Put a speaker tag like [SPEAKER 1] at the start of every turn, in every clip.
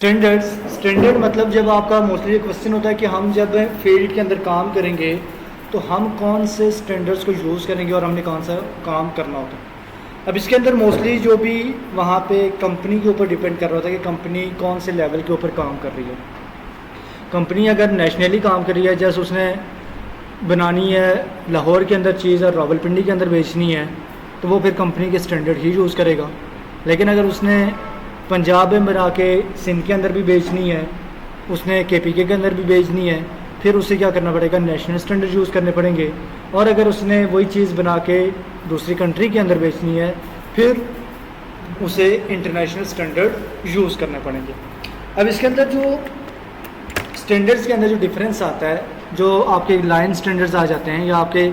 [SPEAKER 1] Standard मतलब जब आपका मोस्टली क्वेश्चन होता है कि हम जब फील्ड के अंदर काम करेंगे तो हम कौन से स्टैंडर्ड्स को यूज़ करेंगे और हमने कौन सा काम करना होता है। अब इसके अंदर मोस्टली जो भी वहाँ पे कंपनी के ऊपर डिपेंड कर रहा होता है कि कंपनी कौन से लेवल के ऊपर काम कर रही है। कंपनी अगर नेशनली काम कर रही है, जैसे उसने बनानी है लाहौर के अंदर चीज़ और रावलपिंडी के अंदर बेचनी है, तो वो फिर कंपनी के स्टैंडर्ड ही यूज़ करेगा। लेकिन अगर उसने पंजाब में बना के सिंध के अंदर भी बेचनी है, उसने KPK के अंदर भी बेचनी है, फिर उसे क्या करना पड़ेगा, नेशनल स्टैंडर्ड यूज़ करने पड़ेंगे। और अगर उसने वही चीज़ बना के दूसरी कंट्री के अंदर बेचनी है, फिर उसे इंटरनेशनल स्टैंडर्ड यूज़ करने पड़ेंगे। अब इसके अंदर जो स्टैंडर्ड्स के अंदर जो डिफरेंस आता है, जो आपके लाइन स्टैंडर्ड्स आ जाते हैं या आपके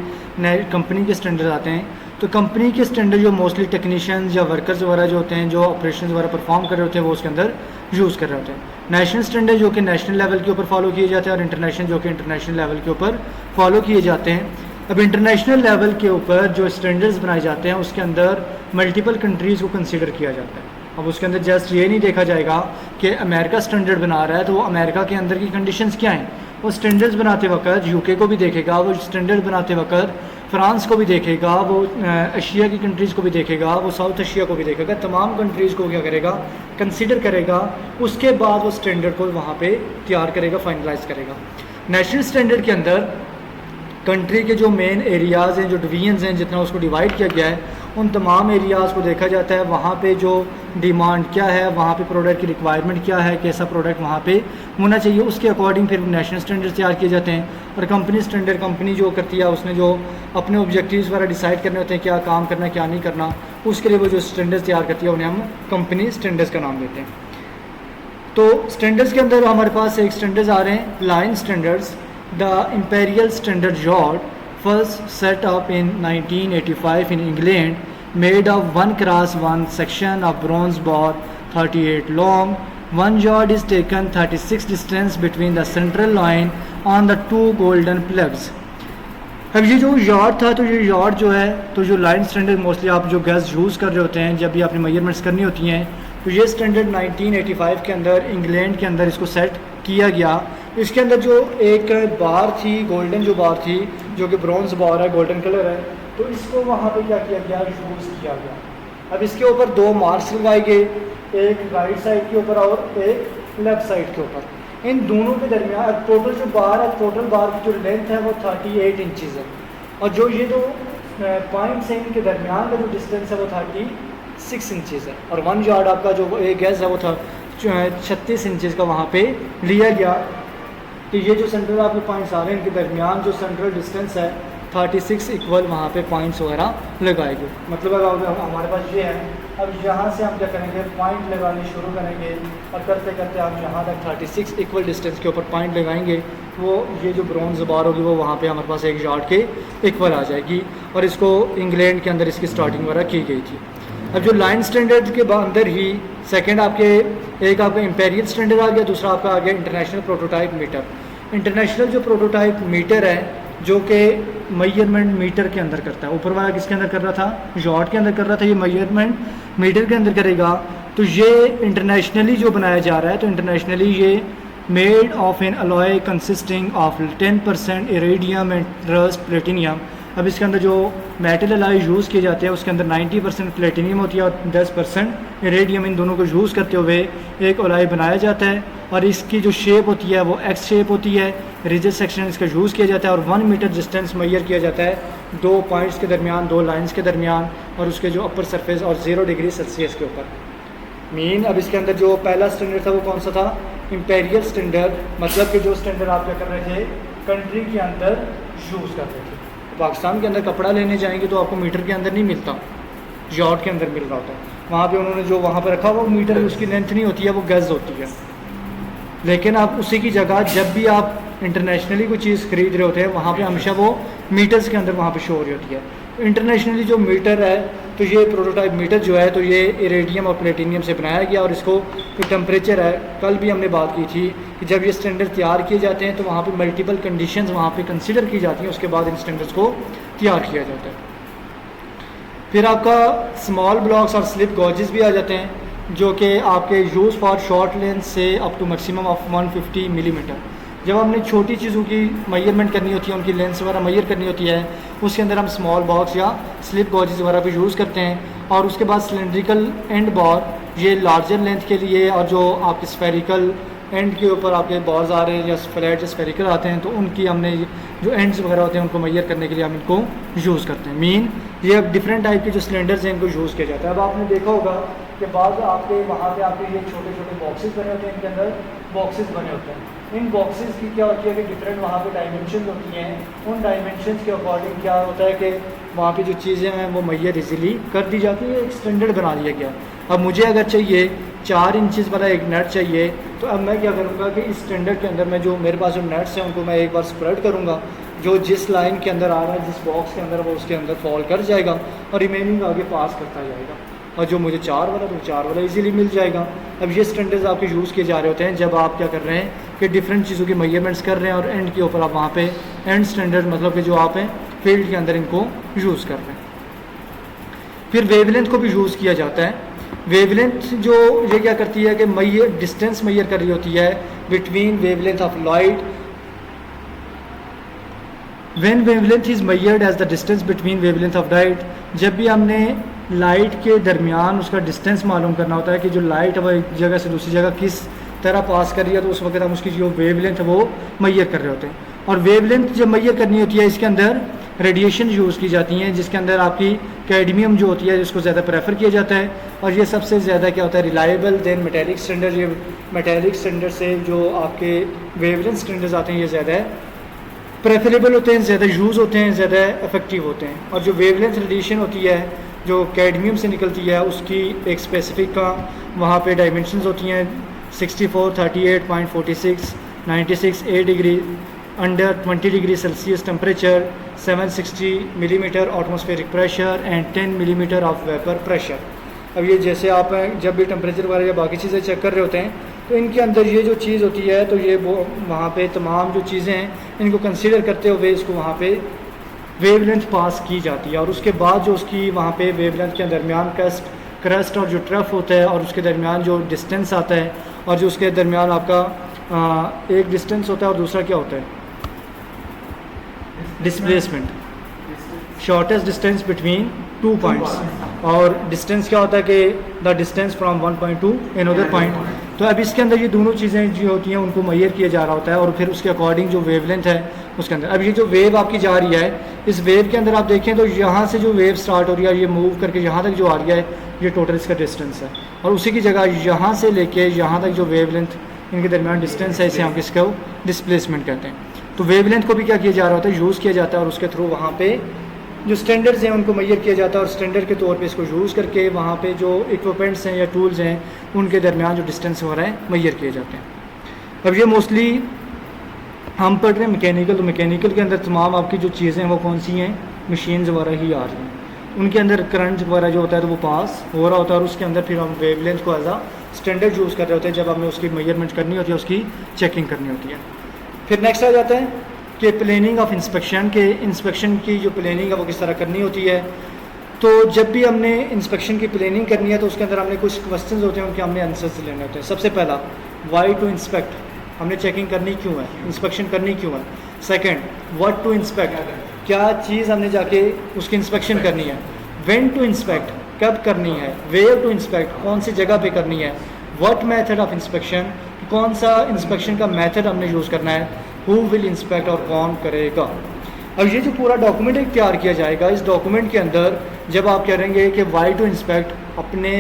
[SPEAKER 1] कंपनी के स्टैंडर्ड्स आते हैं, तो कंपनी के स्टैंडर्ड जो मोस्टली टेक्नीशियंस या वर्कर्स वगैरह जो होते हैं, जो ऑपरेशन वगैरह परफॉर्म कर रहे होते हैं, वो उसके अंदर यूज़ कर रहे होते हैं। नेशनल स्टैंडर्ड जो कि नेशनल लेवल के ऊपर फॉलो किए जाते हैं और इंटरनेशनल जो कि इंटरनेशनल लेवल के ऊपर फॉलो किए जाते हैं। अब इंटरनेशनल लेवल के ऊपर जो स्टैंडर्ड्स बनाए जाते हैं उसके अंदर मल्टीपल कंट्रीज़ को कंसिडर किया जाता है। अब उसके अंदर जस्ट ये नहीं देखा जाएगा कि अमेरिका स्टैंडर्ड बना रहा है तो वो अमेरिका के अंदर की कंडीशंस क्या हैं। वो स्टैंडर्ड्स बनाते वक्त UK को भी देखेगा, वो स्टैंडर्ड बनाते वक्त फ्रांस को भी देखेगा, वो एशिया की कंट्रीज़ को भी देखेगा, वो साउथ एशिया को भी देखेगा, तमाम कंट्रीज़ को क्या करेगा, कंसीडर करेगा। उसके बाद वो स्टैंडर्ड को वहाँ पे तैयार करेगा, फाइनलाइज करेगा। नेशनल स्टैंडर्ड के अंदर कंट्री के जो मेन एरियाज़ हैं, जो डिवीजन्स हैं, जितना उसको डिवाइड किया गया है, उन तमाम एरियाज़ को देखा जाता है। वहाँ पे जो डिमांड क्या है, वहाँ पे प्रोडक्ट की रिक्वायरमेंट क्या है, कैसा प्रोडक्ट वहाँ पे होना चाहिए, उसके अकॉर्डिंग फिर नेशनल स्टैंडर्ड तैयार किए जाते हैं। और कंपनी स्टैंडर्ड कंपनी जो करती है, उसने जो अपने ऑब्जेक्टिव्स वगैरह डिसाइड करने होते हैं, क्या काम करना है क्या नहीं करना, उसके लिए वो जो स्टैंडर्ड्स तैयार करती है उन्हें हम कंपनी स्टैंडर्ड्स का नाम देते हैं। तो स्टैंडर्ड्स के अंदर हमारे पास एक स्टैंडर्ड्स आ रहे हैं, line standards. The Imperial Standard Yard, first set up in 1985 in England, made of 1x1 section of bronze bar 38 long. One yard is taken 36 distance between the central line on the two golden plugs. अब ये जो yard था, तो ये yard जो है, तो जो लाइन स्टैंडर्ड मोस्टली आप जो गैस यूज़ कर रहे होते हैं जब भी आपने मेजरमेंट्स करनी होती हैं, तो ये स्टैंडर्ड 1985 के अंदर इंग्लैंड के अंदर इसको सेट किया गया। इसके अंदर जो एक बार थी, गोल्डन जो बार थी, जो कि ब्रॉन्ज बार है, गोल्डन कलर है, तो इसको वहाँ पे क्या किया गया, यूज़ किया गया। अब इसके ऊपर दो मार्क्स लगाए गए, एक राइट साइड के ऊपर और एक लेफ़्ट साइड के ऊपर। इन दोनों के दरमियान टोटल जो बार है, टोटल बार की जो लेंथ है वो 38 इंचज़ है, और जो ये जो पॉइंट्स हैं इनके दरमियान का जो डिस्टेंस है वो 36 इंचज़ है। और 1 यार्ड आपका जो एक गैस है वो था 36 इंचज़ का वहाँ पे लिया गया। तो ये जो सेंट्रल आपके पॉइंट्स आ रहे हैं, इनके दरमियान जो सेंट्रल डिस्टेंस है 36 इक्वल वहाँ पे पॉइंट्स वगैरह लगाएंगे। मतलब अगर हमारे पास ये है, अब यहाँ से हम क्या करेंगे, पॉइंट लगाने शुरू करेंगे और करते करते हम यहाँ तक 36 इक्वल डिस्टेंस के ऊपर पॉइंट लगाएंगे। वो ये जो ब्रॉन्ज बार होगी वो वहाँ पे हमारे पास एक यार्ड के इक्वल आ जाएगी। और इसको इंग्लैंड के अंदर इसकी स्टार्टिंग वगैरह की गई थी। अब जो लाइन स्टैंडर्ड के अंदर ही सेकंड आपके एक आपका इंपीरियल स्टैंडर्ड आ गया, दूसरा आपका आ गया इंटरनेशनल प्रोटोटाइप मीटर। इंटरनेशनल जो प्रोटोटाइप मीटर है, जो कि मेजरमेंट मीटर के अंदर करता है, ऊपर वाला किसके अंदर कर रहा था, यार्ड के अंदर कर रहा था, ये मेजरमेंट मीटर के अंदर करेगा। तो ये इंटरनेशनली जो बनाया जा रहा है, तो इंटरनेशनली ये made of an alloy consisting of 10% iridium and rest platinum. अब इसके अंदर जो मेटल अलॉय यूज़ किए जाते हैं उसके अंदर 90% प्लेटिनियम होती है और 10% इरेडियम। इन दोनों को यूज़ करते हुए एक अलॉय बनाया जाता है और इसकी जो शेप होती है वो एक्स शेप होती है। रिजिड सेक्शन इसका यूज़ किया जाता है और 1 मीटर डिस्टेंस मेजर किया जाता है 2 पॉइंट्स के दरमियान, 2 लाइंस के दरमियान, और उसके जो अपर सरफेस और 0 डिग्री सेल्सियस के ऊपर मीन। अब इसके अंदर जो पहला स्टैंडर्ड था वो कौन सा था, इंपीरियल स्टैंडर्ड। मतलब कि जो स्टैंडर्ड आप क्या कर रहे थे, कंट्री के अंदर यूज़ कर रहे थे। पाकिस्तान के अंदर कपड़ा लेने जाएंगे तो आपको मीटर के अंदर नहीं मिलता, यार्ड के अंदर मिल रहा होता है। वहाँ पे उन्होंने जो वहाँ पर रखा हुआ मीटर, उसकी लेंथ नहीं होती है, वो गज होती है। लेकिन आप उसी की जगह जब भी आप इंटरनेशनली कोई चीज़ खरीद रहे होते हैं, वहाँ पे हमेशा वो मीटर्स के अंदर वहाँ पे शो हो रही होती है। इंटरनेशनली जो मीटर है, तो ये प्रोटोटाइप मीटर जो है, तो ये इरेडियम और प्लेटिनियम से बनाया गया। और इसको जो टेम्परेचर है, कल भी हमने बात की थी कि जब ये स्टैंडर्ड तैयार किए जाते हैं तो वहाँ पे मल्टीपल कंडीशंस वहाँ पे कंसीडर की जाती हैं, उसके बाद इन स्टैंडर्ड्स को तैयार किया जाता है। फिर आपका स्मॉल ब्लॉक्स और स्लिप गॉजेस भी आ जाते हैं। जो कि आपके यूज़ फॉर शॉर्ट लेंथ से up to maximum of 150 millimetre. जब हमने छोटी चीज़ों की मेजरमेंट करनी होती है, उनकी लेंस वगैरह मेजर करनी होती है, उसके अंदर हम स्मॉल बॉक्स या स्लिप गॉजेस वगैरह भी यूज़ करते हैं। और उसके बाद सिलेंड्रिकल एंड बॉर, ये लार्जर लेंथ के लिए, और जो आपके स्फेरिकल एंड के ऊपर आपके बॉल्स आ रहे हैं या फ्लैट या स्फेरिकल आते हैं, तो उनकी हमने जो एंड्स वगैरह होते हैं उनको मेजर करने के लिए हम इनको यूज़ करते हैं। मीन ये अब डिफरेंट टाइप के जो सिलेंडर्स हैं इनको यूज़ किया जाता है। अब आपने देखा होगा कि बाद आपके वहाँ पे आपके ये छोटे छोटे बॉक्सेस बने होते हैं, इनके अंदर बॉक्सेस बने होते हैं। इन बॉक्सेस की क्या होती है कि डिफरेंट वहाँ पे डायमेंशन होती हैं। उन डायमेंशन के अकॉर्डिंग क्या होता है कि वहाँ पे जो चीज़ें हैं वो मेजर इजीली कर दी जाती है, एक स्टैंडर्ड बना दिया गया। अब मुझे अगर चाहिए 4 इंचज़ वाला एक नट चाहिए, तो अब मैं क्या करूँगा कि इस स्टैंडर्ड के अंदर मैं जो मेरे पास जो नट्स हैं उनको मैं एक बार स्प्रेड करूँगा, जो जिस लाइन के अंदर आ रहा है, जिस बॉक्स के अंदर, वो उसके अंदर फॉल कर जाएगा और रिमेनिंग आगे पास करता जाएगा। और जो मुझे 4 वाला, तो 4 वाला इजीली मिल जाएगा। अब ये स्टैंडर्ड्स आपके यूज़ किए जा रहे होते हैं जब आप क्या कर रहे हैं कि डिफरेंट चीज़ों की मेजरमेंट्स कर रहे हैं, और एंड के ऊपर आप वहाँ पे एंड स्टैंडर्ड मतलब कि जो आप हैं फील्ड के अंदर इनको यूज़ कर रहे हैं। फिर वेवलेंथ को भी यूज़ किया जाता है। वेवलेंथ जो ये क्या करती है कि डिस्टेंस मेजर कर रही होती है between wavelength of light. When wavelength is measured as the distance between wavelength of light, जब भी हमने लाइट के दरमियान उसका डिस्टेंस मालूम करना होता है कि जो लाइट अब एक जगह से दूसरी जगह किस तरह पास कर रही है, तो उस वक्त हम उसकी जो वेवलेंथ है वो मेजर कर रहे होते हैं। और वेवलेंथ जब मेजर करनी होती है, इसके अंदर रेडिएशन यूज़ की जाती हैं, जिसके अंदर आपकी कैडमियम जो होती है जिसको ज़्यादा प्रेफर किया जाता है। और ये सबसे ज़्यादा क्या होता है रिलायबल देन मेटेलिक स्टैंडर्ड। ये मेटेलिक स्टैंडर्ड से जो आपके वेवलेंथ स्टैंडर्ड्स आते हैं ये ज़्यादा प्रेफरेबल होते हैं, ज़्यादा यूज़ होते हैं, ज़्यादा इफेक्टिव होते हैं। और जो वेवलेंथ रेडिएशन होती है जो कैडमियम से निकलती है, उसकी एक स्पेसिफिक का वहाँ पे डायमेंशंस होती हैं 64, 38.46, 96, 8 degree under 20 degree Celsius temperature, 760 millimetre atmospheric pressure and 10 millimetre of vapour pressure. अब ये जैसे आप जब भी टेम्परेचर वगैरह या बाकी चीज़ें चेक कर रहे होते हैं, तो इनके अंदर ये जो चीज़ होती है, तो ये वो वहाँ पे तमाम जो चीज़ें हैं इनको कंसीडर करते हुए इसको वहाँ पे वेवलेंथ पास की जाती है। और उसके बाद जो उसकी वहाँ पे वेवलेंथ के दरमियान क्रस्ट और जो ट्रफ होता है, और उसके दरमियान जो डिस्टेंस आता है, और जो उसके दरमियान आपका एक डिस्टेंस होता है और दूसरा क्या होता है displacement, shortest distance between 2 points. और डिस्टेंस क्या होता है कि the distance from 1 point two another point. तो अब इसके अंदर ये दोनों चीज़ें जो होती हैं उनको मेजर किया जा रहा होता है, और फिर उसके अकॉर्डिंग जो वेवलेंथ है उसके अंदर। अब ये जो वेव आपकी जा रही है, इस वेव के अंदर आप देखें तो यहाँ से जो वेव स्टार्ट हो रही है, ये मूव करके यहाँ तक जो आ रही है, ये टोटल इसका डिस्टेंस है। और उसी की जगह यहाँ से लेके यहाँ तक जो वेवलेंथ इनके दरमियान डिस्टेंस है, इसे हम किसको डिस्प्लेसमेंट कहते हैं। तो वेवलेंथ को भी क्या किया जा रहा होता है, यूज़ किया जाता है, और उसके थ्रू वहाँ पे जो स्टैंडर्ड्स हैं उनको मेजर किया जाता है, और स्टैंडर्ड के तौर पे इसको यूज़ करके वहाँ पे जो इक्विपमेंट्स हैं या टूल्स हैं उनके दरमियान जो डिस्टेंस हो रहा है मेजर किए जाते हैं। अब ये मोस्टली हम पढ़ रहे हैं मैकेनिकल, तो मैकेनिकल के अंदर तमाम आपकी जो चीज़ें हैं वो कौन सी हैं, मशीन्स वगैरह ही आ रही हैं। उनके अंदर करंट वगैरह जो होता है तो वो पास हो रहा होता है, और उसके अंदर फिर हम वेवलेंथ को एज आ स्टैंडर्ड यूज़ कर रहे होते हैं जब हमें उसकी मेजरमेंट करनी होती है, उसकी चेकिंग करनी होती है। फिर नेक्स्ट आ जाता है कि प्लानिंग ऑफ इंस्पेक्शन, के इंस्पेक्शन की जो प्लानिंग है वो किस तरह करनी होती है। तो जब भी हमने इंस्पेक्शन की प्लानिंग करनी है, तो उसके अंदर हमने कुछ क्वेश्चंस होते हैं, उनके हमने आंसर्स लेने होते हैं। सबसे पहला, वाई टू इंस्पेक्ट, हमने चेकिंग करनी क्यों है, इंस्पेक्शन करनी क्यों है। सेकंड, व्हाट टू इंस्पेक्ट, क्या चीज़ हमने जाके उसकी इंस्पेक्शन करनी है। व्हेन टू इंस्पेक्ट, कब करनी है। वेयर टू इंस्पेक्ट, कौन सी जगह पे करनी है। व्हाट मेथड ऑफ इंस्पेक्शन, कौन सा इंस्पेक्शन का मेथड हमने यूज़ करना है। हु विल इंस्पेक्ट, और कौन करेगा। अब ये जो पूरा डॉक्यूमेंट एक तैयार किया जाएगा, इस डॉक्यूमेंट के अंदर जब आप करेंगे कि वाई टू इंस्पेक्ट, अपने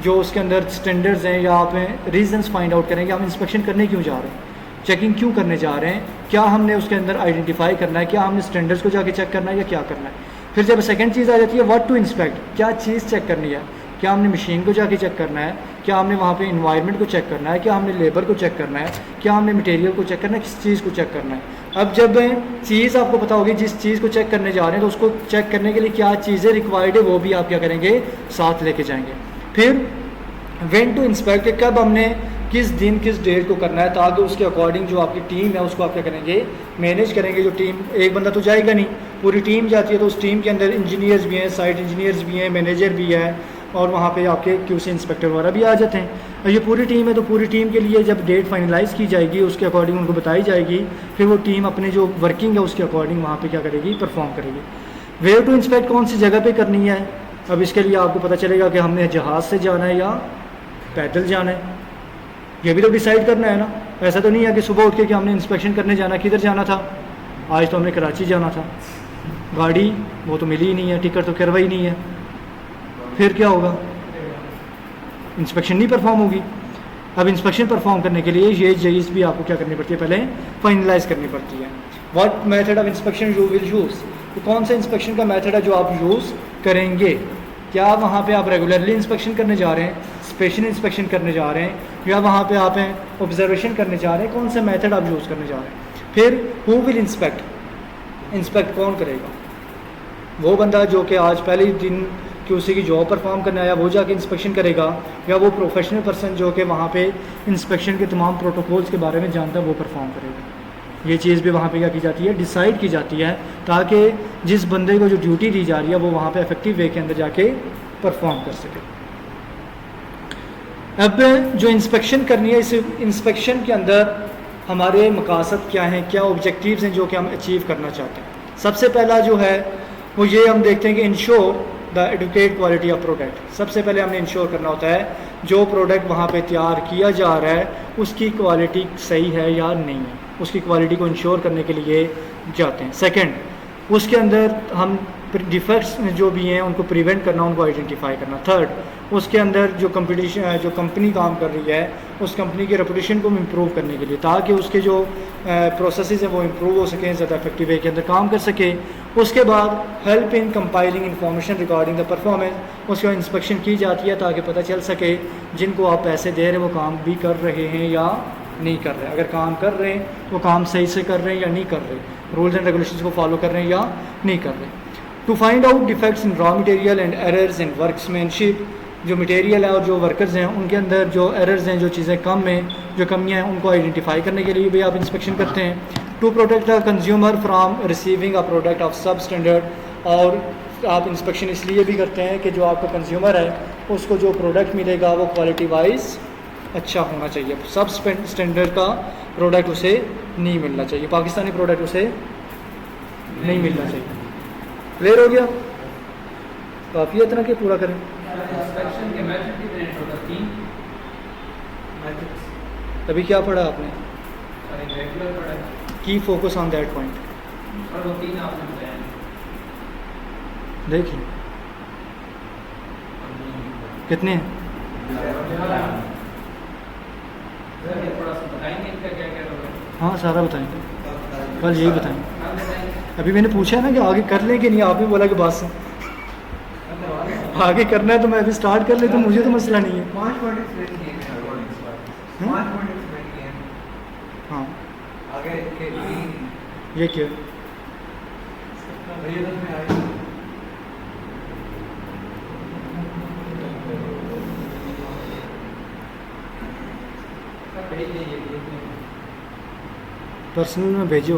[SPEAKER 1] जो उसके अंदर स्टैंडर्ड्स हैं या आप रीजंस फाइंड आउट करेंगे, हम इंस्पेक्शन करने क्यों जा रहे हैं, चेकिंग क्यों करने जा रहे हैं, क्या हमने उसके अंदर आइडेंटिफाई करना है, क्या हमने स्टैंडर्ड्स को जाके चेक करना है या क्या करना है। फिर जब सेकंड चीज़ आ जाती है व्हाट टू इंस्पेक्ट, क्या चीज़ चेक करनी है, क्या हमने मशीन को जाके चेक करना है, क्या हमने वहाँ पे इन्वायरमेंट को चेक करना है, क्या हमने लेबर को चेक करना है, क्या हमने मटेरियल को चेक करना है, किस चीज़ को चेक करना है। अब जब चीज़ आपको पता होगी जिस चीज़ को चेक करने जा रहे हैं, तो उसको चेक करने के लिए क्या चीज़ें रिक्वायर्ड है वो भी आप क्या करेंगे, साथ लेके जाएंगे। फिर व्हेन टू इंस्पेक्ट, कब हमने किस दिन किस डेट को करना है, ताकि उसके अकॉर्डिंग जो आपकी टीम है उसको आप क्या करेंगे, मैनेज करेंगे। जो टीम, एक बंदा तो जाएगा नहीं, पूरी टीम जाती है, तो उस टीम के अंदर इंजीनियर्स भी हैं, साइट इंजीनियर्स भी हैं, मैनेजर भी है, और वहाँ पे आपके QC इंस्पेक्टर वगैरह भी आ जाते हैं। और ये पूरी टीम है, तो पूरी टीम के लिए जब डेट फाइनलाइज़ की जाएगी उसके अकॉर्डिंग उनको बताई जाएगी, फिर वो टीम अपने जो वर्किंग है उसके अकॉर्डिंग वहाँ पे क्या करेगी, परफॉर्म करेगी। वेयर टू इंस्पेक्ट कौन सी जगह पे करनी है, अब इसके लिए आपको पता चलेगा कि हमने जहाज़ से जाना है या पैदल जाना है, ये भी तो डिसाइड करना है ना। ऐसा तो नहीं है कि सुबह उठ के कि हमने इंस्पेक्शन करने जाना, किधर जाना था, आज तो हमने कराची जाना था, गाड़ी वो तो मिली ही नहीं है, टिकट तो करवाई नहीं है, फिर क्या होगा, इंस्पेक्शन नहीं परफॉर्म होगी। अब इंस्पेक्शन परफॉर्म करने के लिए ये चीज़ भी आपको क्या करनी पड़ती है, पहले फाइनलाइज करनी पड़ती है। What method of inspection you will use, तो कौन सा इंस्पेक्शन का मेथड है जो आप यूज़ करेंगे। क्या वहाँ पे आप रेगुलरली इंस्पेक्शन करने जा रहे हैं, स्पेशल इंस्पेक्शन करने जा रहे हैं, या वहाँ पे आप हैं ऑब्जर्वेशन करने जा रहे हैं, कौन सा मेथड आप यूज़ करने जा रहे हैं। फिर हु विल इंस्पेक्ट, इंस्पेक्ट कौन करेगा, वो बंदा जो कि आज पहले दिन QC की जॉब परफॉर्म करने आया वो जाके इंस्पेक्शन करेगा, या वो प्रोफेशनल पर्सन जो कि वहाँ पे इंस्पेक्शन के तमाम प्रोटोकॉल्स के बारे में जानता है वो परफॉर्म करेगा। ये चीज़ भी वहाँ पे क्या की जाती है, डिसाइड की जाती है, ताकि जिस बंदे को जो ड्यूटी दी जा रही है वो वहाँ पे इफेक्टिव वे के अंदर जाके परफॉर्म कर सके। अब जो इंस्पेक्शन करनी है, इस इंस्पेक्शन के अंदर हमारे मकासद क्या हैं, क्या ऑब्जेक्टिव्स हैं जो कि हम अचीव करना चाहते हैं। सबसे पहला जो है वो ये हम देखते हैं कि ensure the educate quality of product. सबसे पहले हमने इंश्योर करना होता है जो प्रोडक्ट वहाँ पे तैयार किया जा रहा है उसकी क्वालिटी सही है या नहीं है, उसकी क्वालिटी को इंश्योर करने के लिए जाते हैं। सेकंड, उसके अंदर हम डिफेक्ट्स जो भी हैं उनको प्रिवेंट करना, उनको आइडेंटिफाई करना। थर्ड, उसके अंदर जो कंपटीशन जो कंपनी काम कर रही है उस कंपनी की रेपुटेशन को इम्प्रूव करने के लिए, ताकि उसके जो प्रोसेसेस हैं वो इम्प्रूव हो सकें, ज़्यादा इफेक्टिव वे के अंदर काम कर सके। उसके बाद help in compiling information regarding the performance, उसका इंस्पेक्शन की जाती है ताकि पता चल सके जिनको आप पैसे दे रहे हैं वो काम भी कर रहे हैं या नहीं कर रहे हैं। अगर काम कर रहे हैं तो काम सही से कर रहे हैं या नहीं कर रहे, रूल्स एंड रेगुलेशंस को फॉलो कर रहे हैं या नहीं कर रहे। To find out defects in raw material and errors in workmanship, जो मटेरियल है और जो वर्कर्स हैं उनके अंदर जो एरर्स हैं, जो चीज़ें कम हैं, जो कमियां हैं, उनको आइडेंटिफाई करने के लिए भी आप इंस्पेक्शन करते हैं। To protect the consumer from receiving a product of substandard, और आप इंस्पेक्शन इसलिए भी करते हैं कि जो आपका कंज्यूमर है उसको जो प्रोडक्ट मिलेगा वो क्वालिटी वाइज अच्छा होना चाहिए, सब स्टैंडर्ड का प्रोडक्ट उसे नहीं मिलना चाहिए, पाकिस्तानी प्रोडक्ट उसे नहीं मिलना चाहिए। क्लियर हो गया, काफ़ी इतना कि पूरा करें।
[SPEAKER 2] इंस्पेक्शन के मेथड कितने टोटल? 3
[SPEAKER 1] मेथड्स। अभी क्या पढ़ा आपने?
[SPEAKER 2] रेगुलर पढ़ा है
[SPEAKER 1] की फोकस ऑन दैट पॉइंट,
[SPEAKER 2] और वो 3 आपने बताया।
[SPEAKER 1] देखिए कितने हैं?
[SPEAKER 2] थोड़ा सा बताएंगे इनका क्या क्या होगा?
[SPEAKER 1] हाँ सारा बताएंगे, कल यही बताएंगे। अभी मैंने पूछा ना कि आगे कर लें कि नहीं, आपने बोला कि बस आगे करना है तो मैं अभी स्टार्ट कर ले, तो मुझे तो मसला नहीं है।
[SPEAKER 3] 5 पॉइंट एक्सप्लेन किए हैं, 5 पॉइंट एक्सप्लेन किए हैं।
[SPEAKER 1] हाँ
[SPEAKER 3] आगे के
[SPEAKER 1] ये क्या
[SPEAKER 3] भैया में आए
[SPEAKER 1] पर्सनल में भेजो।